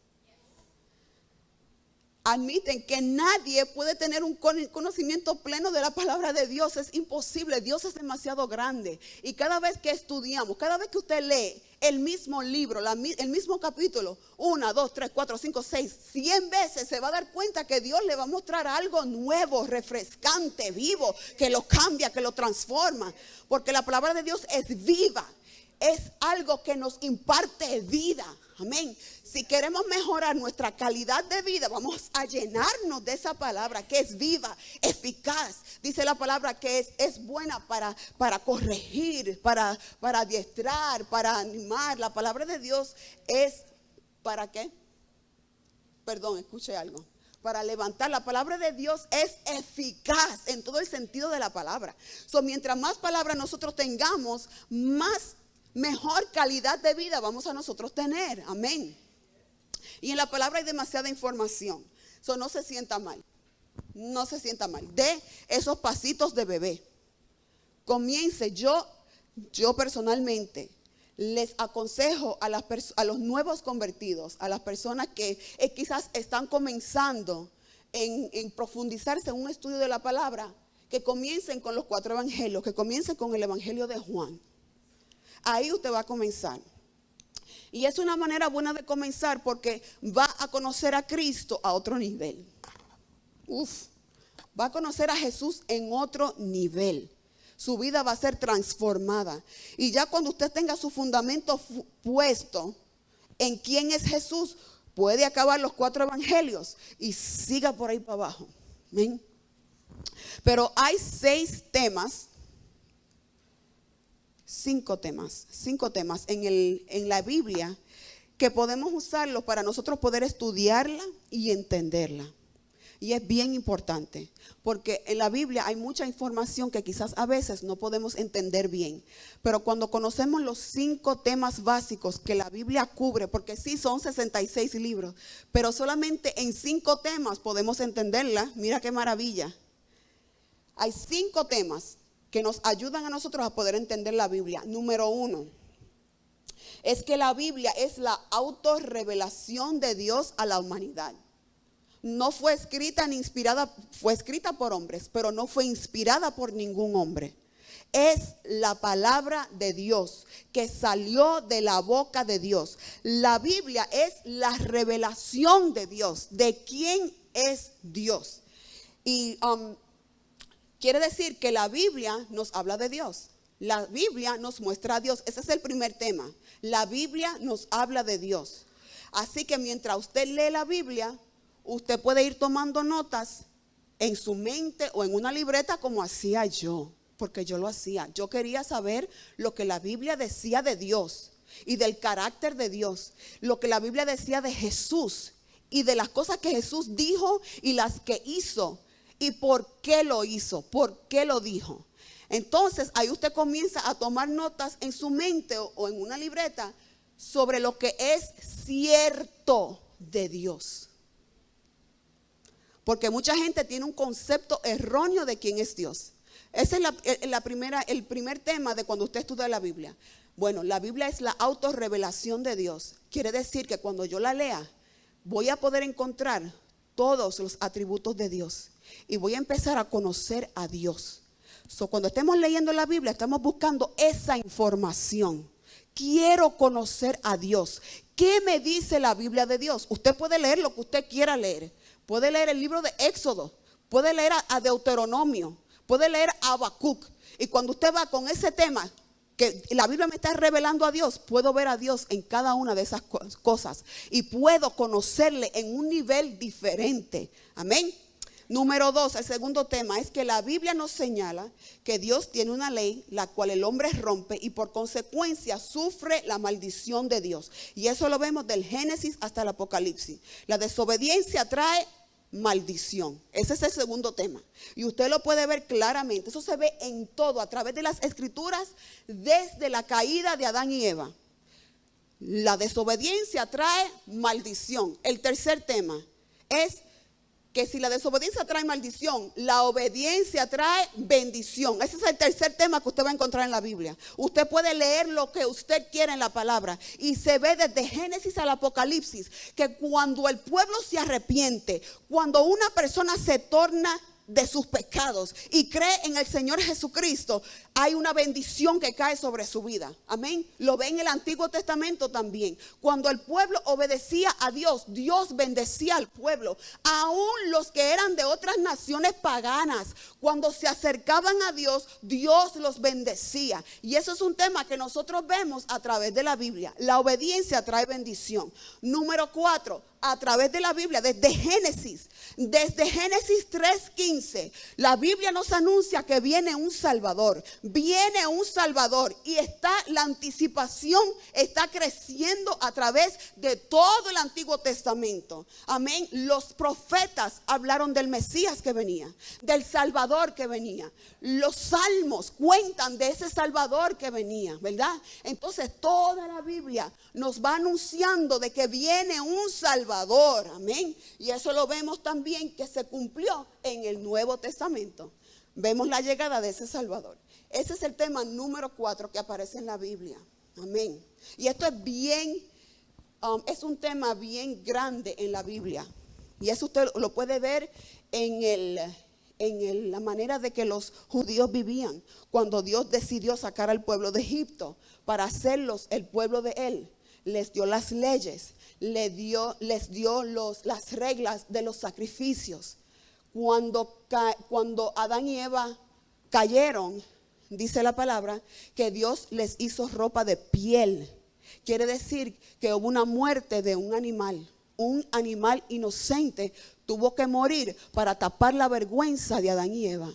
admiten que nadie puede tener un conocimiento pleno de la palabra de Dios. Es imposible, Dios es demasiado grande. Y cada vez que estudiamos, cada vez que usted lee el mismo libro, el mismo capítulo, 1, 2, 3, 4, 5, 6, 100 veces, se va a dar cuenta que Dios le va a mostrar algo nuevo, refrescante, vivo, que lo cambia, que lo transforma. Porque la palabra de Dios es viva, es algo que nos imparte vida. Amén. Si queremos mejorar nuestra calidad de vida, vamos a llenarnos de esa palabra que es viva, eficaz. Dice la palabra que es buena para corregir, para adiestrar, para animar. La palabra de Dios es ¿para qué? Perdón, escuche algo. Para levantar. La palabra de Dios es eficaz en todo el sentido de la palabra. Mientras más palabra nosotros tengamos, mejor calidad de vida vamos a nosotros tener. Amén. Y en la palabra hay demasiada información. No se sienta mal. No se sienta mal. De esos pasitos de bebé. Comience. Yo personalmente les aconsejo a los nuevos convertidos, a las personas que quizás están comenzando en profundizarse en un estudio de la palabra, que comiencen con los 4 evangelios, que comiencen con el evangelio de Juan. Ahí usted va a comenzar. Y es una manera buena de comenzar porque va a conocer a Cristo a otro nivel. Va a conocer a Jesús en otro nivel. Su vida va a ser transformada. Y ya cuando usted tenga su fundamento puesto en quién es Jesús, puede acabar los 4 evangelios y siga por ahí para abajo. ¿Ven? Pero hay 5 temas en la Biblia que podemos usarlos para nosotros poder estudiarla y entenderla. Y es bien importante, porque en la Biblia hay mucha información que quizás a veces no podemos entender bien. Pero cuando conocemos los 5 temas básicos que la Biblia cubre, porque sí son 66 libros, pero solamente en 5 temas podemos entenderla. Mira qué maravilla. Hay 5 temas que nos ayudan a nosotros a poder entender la Biblia. Número 1, es que la Biblia es la autorrevelación de Dios a la humanidad. No fue escrita ni inspirada, fue escrita por hombres, pero no fue inspirada por ningún hombre. Es la palabra de Dios que salió de la boca de Dios. La Biblia es la revelación de Dios, de quién es Dios. Y quiere decir que la Biblia nos habla de Dios. La Biblia nos muestra a Dios. Ese es el primer tema. La Biblia nos habla de Dios. Así que mientras usted lee la Biblia, usted puede ir tomando notas en su mente o en una libreta como hacía yo. Porque yo lo hacía. Yo quería saber lo que la Biblia decía de Dios y del carácter de Dios. Lo que la Biblia decía de Jesús y de las cosas que Jesús dijo y las que hizo. ¿Y por qué lo hizo? ¿Por qué lo dijo? Entonces ahí usted comienza a tomar notas en su mente o en una libreta sobre lo que es cierto de Dios. Porque mucha gente tiene un concepto erróneo de quién es Dios. Ese es el primer tema de cuando usted estudia la Biblia. Bueno, la Biblia es la autorrevelación de Dios. Quiere decir que cuando yo la lea, voy a poder encontrar todos los atributos de Dios y voy a empezar a conocer a Dios. Cuando estemos leyendo la Biblia, estamos buscando esa información. Quiero conocer a Dios. ¿Qué me dice la Biblia de Dios? Usted puede leer lo que usted quiera leer. Puede leer el libro de Éxodo, puede leer a Deuteronomio, puede leer a Habacuc. Y cuando usted va con ese tema, que la Biblia me está revelando a Dios, puedo ver a Dios en cada una de esas cosas y puedo conocerle en un nivel diferente. Amén. Número 2, el segundo tema es que la Biblia nos señala que Dios tiene una ley la cual el hombre rompe y por consecuencia sufre la maldición de Dios. Y eso lo vemos del Génesis hasta el Apocalipsis. La desobediencia trae maldición. Ese es el segundo tema. Y usted lo puede ver claramente. Eso se ve en todo, a través de las escrituras, desde la caída de Adán y Eva. La desobediencia trae maldición. El tercer tema es que si la desobediencia trae maldición, la obediencia trae bendición. Ese es el tercer tema que usted va a encontrar en la Biblia. Usted puede leer lo que usted quiera en la palabra y se ve desde Génesis al Apocalipsis que cuando el pueblo se arrepiente, cuando una persona se torna de sus pecados y cree en el Señor Jesucristo, hay una bendición que cae sobre su vida. Amén. Lo ve en el Antiguo Testamento también. Cuando el pueblo obedecía a Dios, Dios bendecía al pueblo. Aún los que eran de otras naciones paganas, cuando se acercaban a Dios, Dios los bendecía. Y eso es un tema que nosotros vemos a través de la Biblia. La obediencia trae bendición. Número 4, a través de la Biblia, desde Génesis 3:15, la Biblia nos anuncia que viene un Salvador. Viene un Salvador y la anticipación está creciendo a través de todo el Antiguo Testamento. Amén. Los profetas hablaron del Mesías que venía, del Salvador que venía. Los salmos cuentan de ese Salvador que venía, ¿verdad? Entonces toda la Biblia nos va anunciando de que viene un Salvador. Amén. Y eso lo vemos también que se cumplió en el Nuevo Testamento. Vemos la llegada de ese Salvador. Ese es el tema número 4 que aparece en la Biblia. Amén. Y esto es es un tema bien grande en la Biblia. Y eso usted lo puede ver en la manera de que los judíos vivían. Cuando Dios decidió sacar al pueblo de Egipto para hacerlos el pueblo de Él. Les dio las leyes, les dio las reglas de los sacrificios. Cuando Adán y Eva cayeron, dice la palabra, que Dios les hizo ropa de piel. Quiere decir que hubo una muerte de un animal inocente tuvo que morir para tapar la vergüenza de Adán y Eva.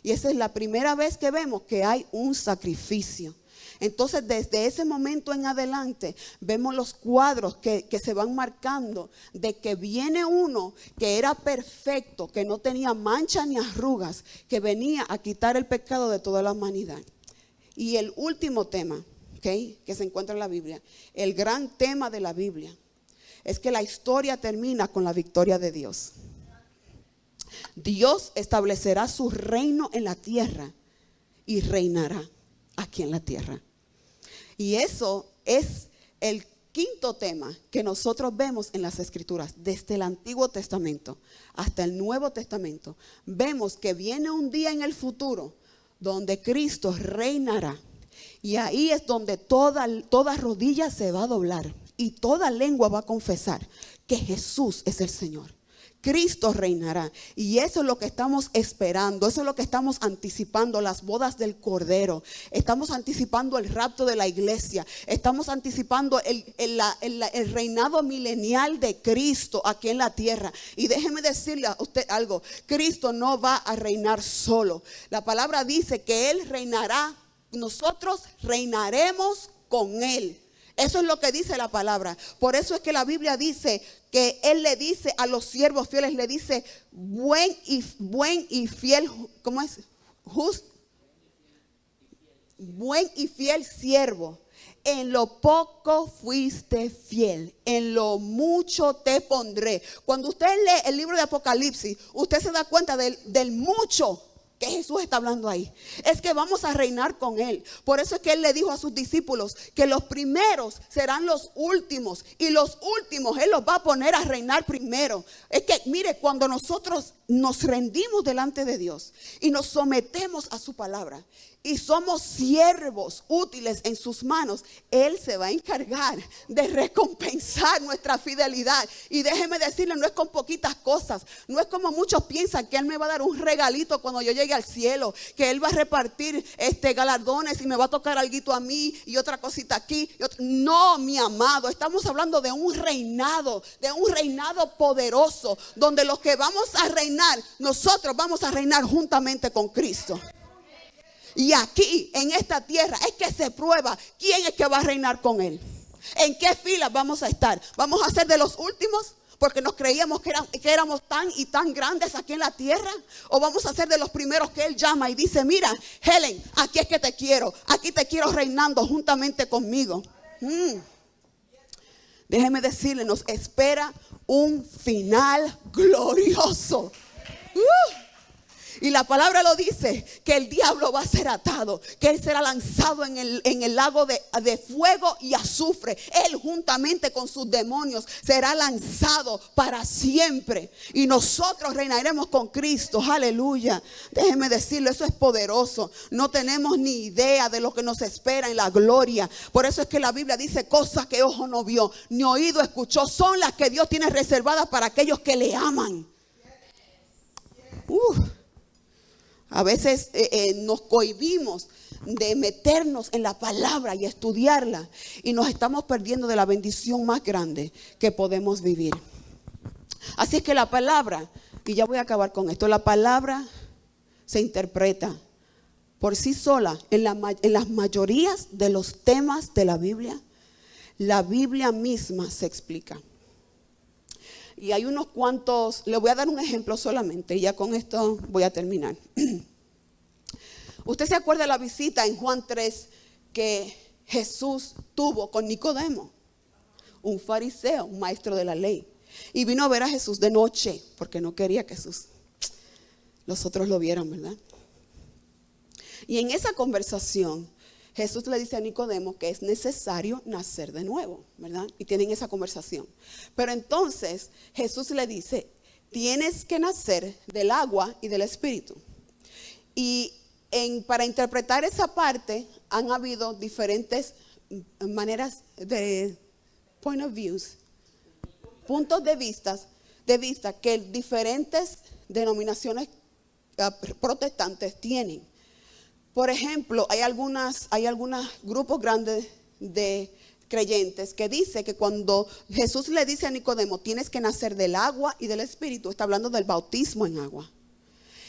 Y esa es la primera vez que vemos que hay un sacrificio. Entonces desde ese momento en adelante vemos los cuadros que se van marcando de que viene uno que era perfecto, que no tenía mancha ni arrugas, que venía a quitar el pecado de toda la humanidad. Y el último tema, que se encuentra en la Biblia, el gran tema de la Biblia, es que la historia termina con la victoria de Dios. Dios establecerá su reino en la tierra y reinará aquí en la tierra. Y eso es el quinto tema que nosotros vemos en las Escrituras. Desde el Antiguo Testamento hasta el Nuevo Testamento vemos que viene un día en el futuro donde Cristo reinará. Y ahí es donde toda rodilla se va a doblar y toda lengua va a confesar que Jesús es el Señor. Cristo reinará. Y eso es lo que estamos esperando. Eso es lo que estamos anticipando. Las bodas del Cordero. Estamos anticipando el rapto de la iglesia. Estamos anticipando el reinado milenial de Cristo aquí en la tierra. Y déjeme decirle a usted algo. Cristo no va a reinar solo. La palabra dice que Él reinará. Nosotros reinaremos con Él. Eso es lo que dice la palabra. Por eso es que la Biblia dice que Él le dice a los siervos fieles, le dice buen y fiel, ¿cómo es? Buen y fiel siervo. En lo poco fuiste fiel, en lo mucho te pondré. Cuando usted lee el libro de Apocalipsis, usted se da cuenta del mucho que Jesús está hablando ahí? Es que vamos a reinar con Él. Por eso es que Él le dijo a sus discípulos que los primeros serán los últimos, y los últimos Él los va a poner a reinar primero. Es que mire, cuando nosotros nos rendimos delante de Dios y nos sometemos a su palabra y somos siervos útiles en sus manos, Él se va a encargar de recompensar nuestra fidelidad. Y déjeme decirle, no es con poquitas cosas. No es como muchos piensan que Él me va a dar un regalito cuando yo llegue al cielo, que Él va a repartir galardones y me va a tocar alguito a mí y otra cosita aquí. No, mi amado, estamos hablando de un reinado poderoso, donde los que vamos a reinar, nosotros vamos a reinar juntamente con Cristo. Y aquí, en esta tierra, es que se prueba quién es que va a reinar con Él. ¿En qué fila vamos a estar? ¿Vamos a ser de los últimos porque nos creíamos que éramos tan y tan grandes aquí en la tierra? ¿O vamos a ser de los primeros que Él llama y dice, mira, Helen, aquí es que te quiero, aquí te quiero reinando juntamente conmigo? Déjeme decirle, nos espera un final glorioso. Y la palabra lo dice, que el diablo va a ser atado, que él será lanzado en el lago de fuego y azufre. Él juntamente con sus demonios será lanzado para siempre. Y nosotros reinaremos con Cristo. Aleluya. Déjeme decirlo, eso es poderoso. No tenemos ni idea de lo que nos espera en la gloria. Por eso es que la Biblia dice, cosas que ojo no vio, ni oído escuchó, son las que Dios tiene reservadas para aquellos que le aman. A veces nos cohibimos de meternos en la palabra y estudiarla, y nos estamos perdiendo de la bendición más grande que podemos vivir. Así es que la palabra, y ya voy a acabar con esto, la palabra se interpreta por sí sola en las mayorías de los temas de la Biblia. La Biblia misma se explica. Y hay unos cuantos, le voy a dar un ejemplo solamente y ya con esto voy a terminar. ¿Usted se acuerda de la visita en Juan 3 que Jesús tuvo con Nicodemo? Un fariseo, un maestro de la ley. Y vino a ver a Jesús de noche porque no quería que los otros lo vieran, ¿verdad? Y en esa conversación Jesús le dice a Nicodemo que es necesario nacer de nuevo, ¿verdad? Y tienen esa conversación. Pero entonces Jesús le dice, tienes que nacer del agua y del espíritu. Y para interpretar esa parte han habido diferentes maneras de puntos de vista que diferentes denominaciones protestantes tienen. Por ejemplo, hay algunos grupos grandes de creyentes que dice que cuando Jesús le dice a Nicodemo, tienes que nacer del agua y del espíritu, está hablando del bautismo en agua.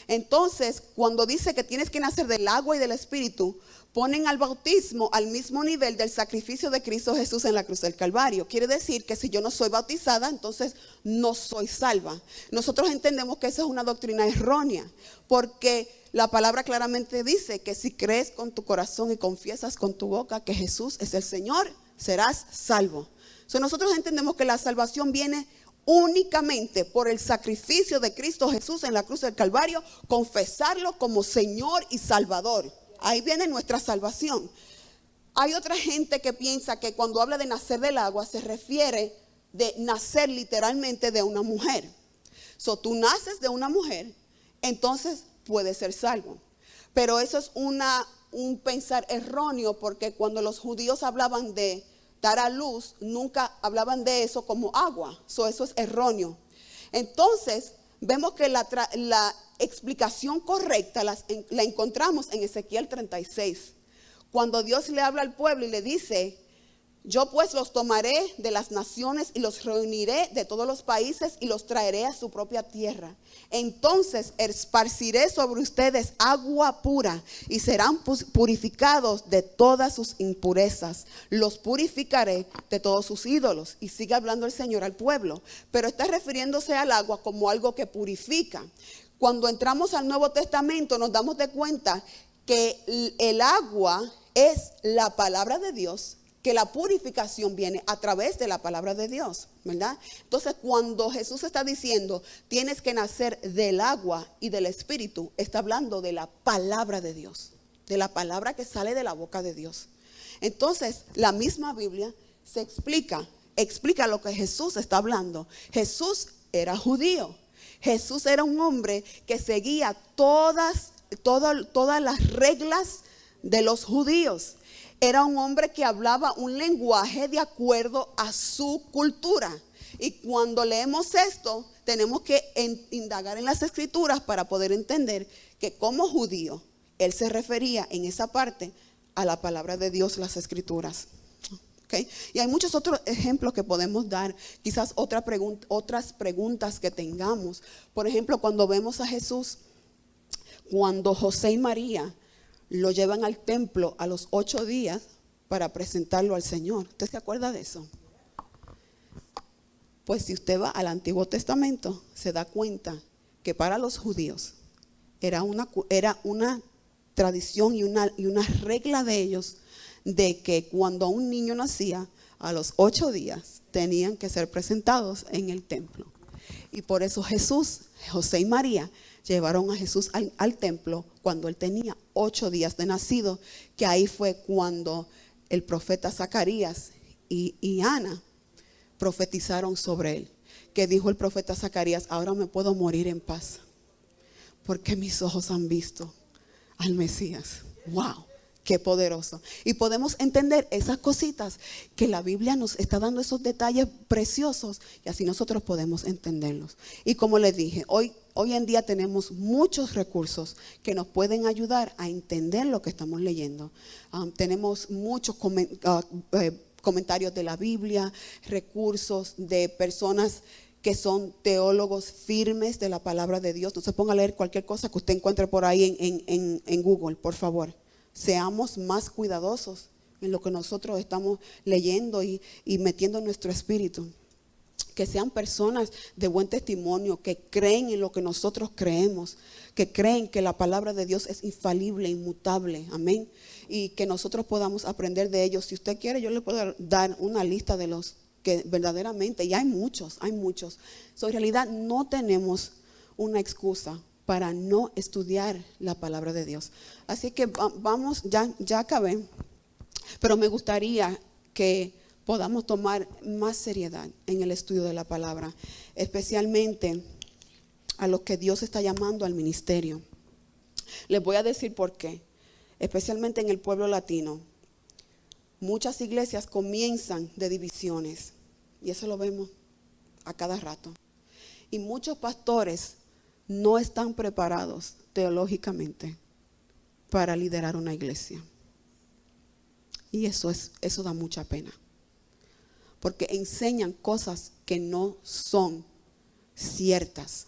Entonces, cuando dice que tienes que nacer del agua y del espíritu, ponen al bautismo al mismo nivel del sacrificio de Cristo Jesús en la cruz del Calvario. Quiere decir que si yo no soy bautizada, entonces no soy salva. Nosotros entendemos que esa es una doctrina errónea, porque la palabra claramente dice que si crees con tu corazón y confiesas con tu boca que Jesús es el Señor, serás salvo. Nosotros entendemos que la salvación viene únicamente por el sacrificio de Cristo Jesús en la cruz del Calvario, confesarlo como Señor y Salvador. Ahí viene nuestra salvación. Hay otra gente que piensa que cuando habla de nacer del agua se refiere de nacer literalmente de una mujer. Tú naces de una mujer, entonces puedes ser salvo. Pero eso es un pensar erróneo, porque cuando los judíos hablaban de dar a luz, nunca hablaban de eso como agua. Eso es erróneo. Entonces, vemos que la explicación correcta la encontramos en Ezequiel 36. Cuando Dios le habla al pueblo y le dice, yo pues los tomaré de las naciones y los reuniré de todos los países y los traeré a su propia tierra. Entonces esparciré sobre ustedes agua pura y serán purificados de todas sus impurezas. Los purificaré de todos sus ídolos. Y sigue hablando el Señor al pueblo, pero está refiriéndose al agua como algo que purifica. Cuando entramos al Nuevo Testamento nos damos de cuenta que el agua es la palabra de Dios que la purificación viene a través de la palabra de Dios, ¿verdad? Entonces, cuando Jesús está diciendo, tienes que nacer del agua y del Espíritu, está hablando de la palabra de Dios, de la palabra que sale de la boca de Dios. Entonces, la misma Biblia se explica lo que Jesús está hablando. Jesús era judío. Jesús era un hombre que seguía todas las reglas de los judíos. Era un hombre que hablaba un lenguaje de acuerdo a su cultura. Y cuando leemos esto, tenemos que indagar en las escrituras para poder entender que como judío, él se refería en esa parte a la palabra de Dios, las escrituras. ¿Okay? Y hay muchos otros ejemplos que podemos dar, quizás otras preguntas que tengamos. Por ejemplo, cuando vemos a Jesús, cuando José y María lo llevan al templo a los 8 días para presentarlo al Señor. ¿Usted se acuerda de eso? Pues si usted va al Antiguo Testamento, se da cuenta que para los judíos era una tradición y una regla de ellos, de que cuando un niño nacía, a los 8 días tenían que ser presentados en el templo. Y por eso José y María llevaron a Jesús al templo cuando él tenía 8 días de nacido, que ahí fue cuando el profeta Zacarías y Ana profetizaron sobre él. Que dijo el profeta Zacarías, ahora me puedo morir en paz, porque mis ojos han visto al Mesías. ¡Wow! ¡Qué poderoso! Y podemos entender esas cositas que la Biblia nos está dando, esos detalles preciosos, y así nosotros podemos entenderlos. Y como les dije, hoy en día tenemos muchos recursos que nos pueden ayudar a entender lo que estamos leyendo. Tenemos muchos comentarios de la Biblia, recursos de personas que son teólogos firmes de la palabra de Dios. No se ponga a leer cualquier cosa que usted encuentre por ahí en Google, por favor. Seamos más cuidadosos en lo que nosotros estamos leyendo y metiendo en nuestro espíritu. Que sean personas de buen testimonio, que creen en lo que nosotros creemos, que creen que la palabra de Dios es infalible, inmutable, amén. Y que nosotros podamos aprender de ellos. Si usted quiere, yo le puedo dar una lista de los que verdaderamente, y hay muchos. En realidad no tenemos una excusa para no estudiar la palabra de Dios. Así que vamos, ya acabé, pero me gustaría que podamos tomar más seriedad en el estudio de la palabra, especialmente a los que Dios está llamando al ministerio. Les voy a decir por qué, especialmente en el pueblo latino. Muchas iglesias comienzan de divisiones, y eso lo vemos a cada rato. Y muchos pastores no están preparados teológicamente para liderar una iglesia. Y eso da mucha pena. Porque enseñan cosas que no son ciertas.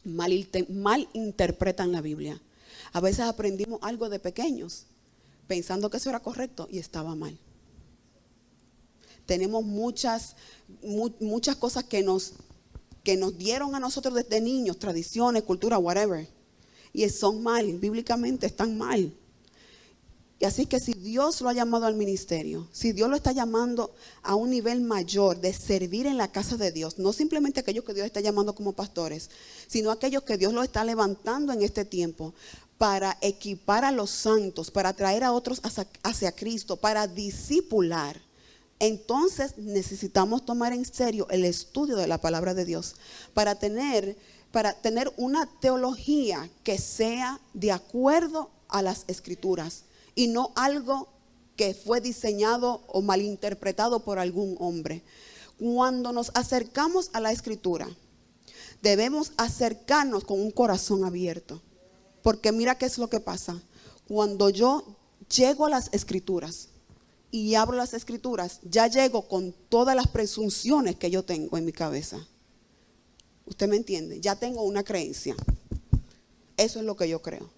Mal interpretan la Biblia. A veces aprendimos algo de pequeños pensando que eso era correcto y estaba mal. Tenemos muchas cosas que nos dieron a nosotros desde niños, tradiciones, cultura, whatever. Y son mal, bíblicamente están mal. Y así que si Dios lo ha llamado al ministerio, si Dios lo está llamando a un nivel mayor de servir en la casa de Dios, no simplemente aquellos que Dios está llamando como pastores, sino aquellos que Dios lo está levantando en este tiempo para equipar a los santos, para traer a otros hacia Cristo, para discipular. Entonces necesitamos tomar en serio el estudio de la palabra de Dios para tener una teología que sea de acuerdo a las escrituras y no algo que fue diseñado o malinterpretado por algún hombre. Cuando nos acercamos a la escritura, debemos acercarnos con un corazón abierto, porque mira qué es lo que pasa. Cuando yo llego a las escrituras y abro las escrituras, ya llego con todas las presunciones que yo tengo en mi cabeza. ¿Usted me entiende? Ya tengo una creencia. Eso es lo que yo creo.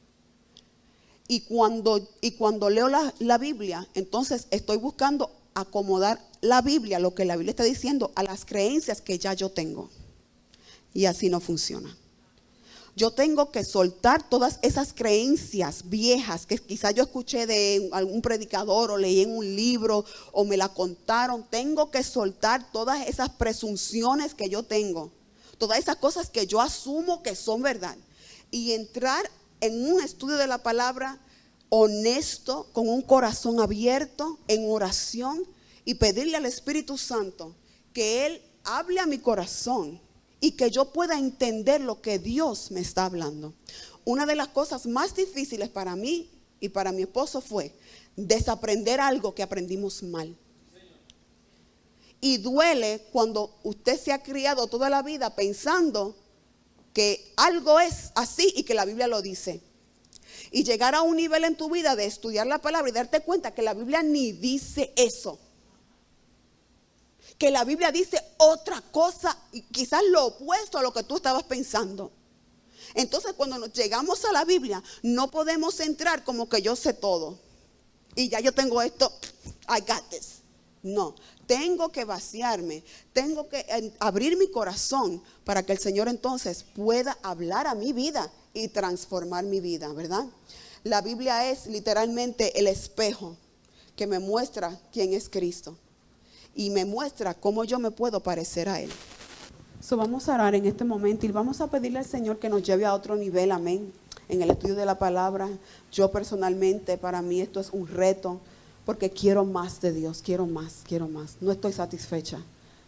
Y cuando leo la Biblia, entonces estoy buscando acomodar la Biblia, lo que la Biblia está diciendo, a las creencias que ya yo tengo. Y así no funciona. Yo tengo que soltar todas esas creencias viejas que quizás yo escuché de algún predicador o leí en un libro o me la contaron. Tengo que soltar todas esas presunciones que yo tengo, todas esas cosas que yo asumo que son verdad, y entrar en un estudio de la palabra honesto, con un corazón abierto, en oración, y pedirle al Espíritu Santo que Él hable a mi corazón y que yo pueda entender lo que Dios me está hablando. Una de las cosas más difíciles para mí y para mi esposo fue desaprender algo que aprendimos mal. Y duele cuando usted se ha criado toda la vida pensando que algo es así y que la Biblia lo dice. Y llegar a un nivel en tu vida de estudiar la palabra y darte cuenta que la Biblia ni dice eso. Que la Biblia dice otra cosa, y quizás lo opuesto a lo que tú estabas pensando. Entonces, cuando nos llegamos a la Biblia, no podemos entrar como que yo sé todo y ya yo tengo esto, I got this. No, tengo que vaciarme, tengo que abrir mi corazón para que el Señor entonces pueda hablar a mi vida y transformar mi vida, ¿verdad? La Biblia es literalmente el espejo que me muestra quién es Cristo y me muestra cómo yo me puedo parecer a Él. Vamos a orar en este momento y vamos a pedirle al Señor que nos lleve a otro nivel, amén, en el estudio de la palabra. Yo personalmente, para mí esto es un reto, porque quiero más de Dios, quiero más. No estoy satisfecha,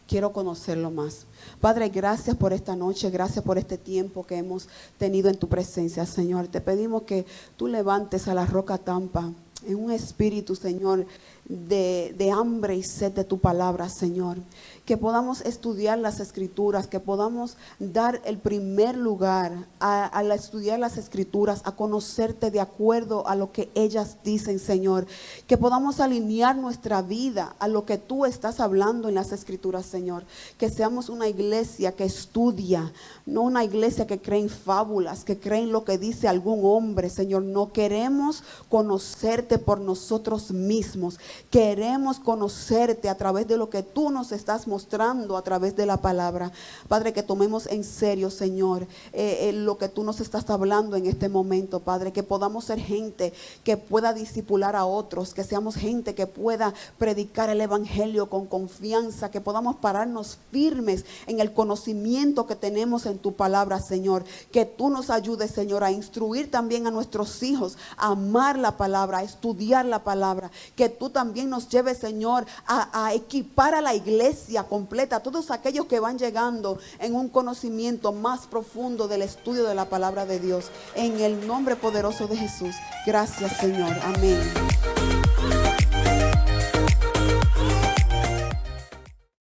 quiero conocerlo más. Padre, gracias por esta noche, gracias por este tiempo que hemos tenido en tu presencia, Señor. Te pedimos que tú levantes a la Roca Tampa en un espíritu, Señor, de hambre y sed de tu palabra, Señor. Que podamos estudiar las Escrituras, que podamos dar el primer lugar al estudiar las Escrituras, a conocerte de acuerdo a lo que ellas dicen, Señor. Que podamos alinear nuestra vida a lo que tú estás hablando en las Escrituras, Señor. Que seamos una iglesia que estudia, no una iglesia que cree en fábulas, que cree en lo que dice algún hombre, Señor. No queremos conocerte por nosotros mismos. Queremos conocerte a través de lo que tú nos estás mostrando a través de la palabra. Padre, que tomemos en serio, Señor, lo que tú nos estás hablando en este momento, Padre. Que podamos ser gente que pueda discipular a otros, que seamos gente que pueda predicar el evangelio con confianza, que podamos pararnos firmes en el conocimiento que tenemos en tu palabra, Señor. Que tú nos ayudes, Señor, a instruir también a nuestros hijos, a amar la palabra, a estudiar la palabra. Que tú también nos lleves, Señor, a equipar a la iglesia completa, a todos aquellos que van llegando en un conocimiento más profundo del estudio de la palabra de Dios. En el nombre poderoso de Jesús. Gracias, Señor. Amén.